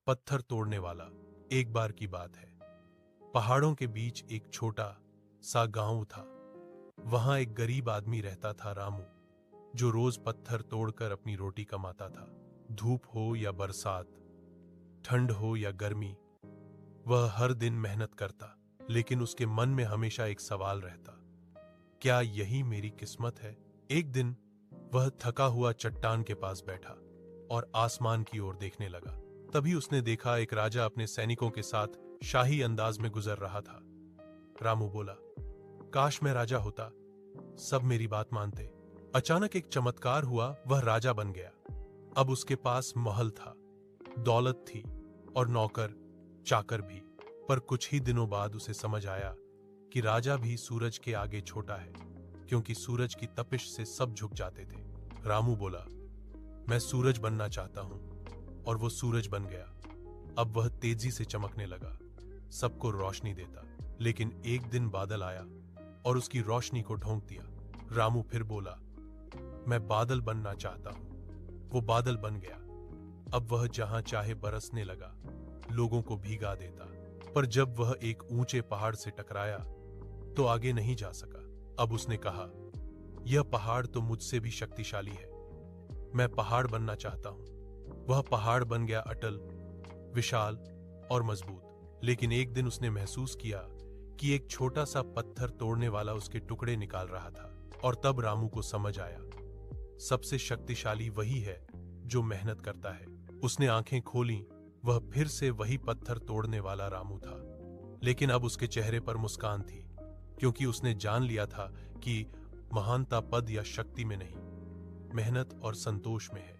पत्थर तोड़ने वाला। एक बार की बात है, पहाड़ों के बीच एक छोटा सा गांव था। वहां एक गरीब आदमी रहता था, रामू, जो रोज पत्थर तोड़कर अपनी रोटी कमाता था। धूप हो या बरसात, ठंड हो या गर्मी, वह हर दिन मेहनत करता, लेकिन उसके मन में हमेशा एक सवाल रहता, क्या यही मेरी किस्मत है? एक दिन वह थका हुआ चट्टान के पास बैठा और आसमान की ओर देखने लगा। तभी उसने देखा एक राजा अपने सैनिकों के साथ शाही अंदाज में गुजर रहा था। रामू बोला, काश मैं राजा होता, सब मेरी बात मानते। अचानक एक चमत्कार हुआ, वह राजा बन गया। अब उसके पास महल था, दौलत थी और नौकर चाकर भी। पर कुछ ही दिनों बाद उसे समझ आया कि राजा भी सूरज के आगे छोटा है, क्योंकि सूरज की तपिश से सब झुक जाते थे। रामू बोला, मैं सूरज बनना चाहता हूं, और वो सूरज बन गया। अब वह तेजी से चमकने लगा, सबको रोशनी देता। लेकिन एक दिन बादल आया और उसकी रोशनी को ढोंक दिया। रामू फिर बोला, मैं बादल बनना चाहता हूं। वो बादल बन गया। अब वह जहां चाहे बरसने लगा, लोगों को भीगा देता। पर जब वह एक ऊंचे पहाड़ से टकराया तो आगे नहीं जा सका। अब उसने कहा, यह पहाड़ तो मुझसे भी शक्तिशाली है, मैं पहाड़ बनना चाहता हूं। वह पहाड़ बन गया, अटल, विशाल और मजबूत। लेकिन एक दिन उसने महसूस किया कि एक छोटा सा पत्थर तोड़ने वाला उसके टुकड़े निकाल रहा था। और तब रामू को समझ आया, सबसे शक्तिशाली वही है जो मेहनत करता है। उसने आंखें खोलीं, वह फिर से वही पत्थर तोड़ने वाला रामू था। लेकिन अब उसके चेहरे पर मुस्कान थी, क्योंकि उसने जान लिया था कि महानता पद या शक्ति में नहीं, मेहनत और संतोष में है।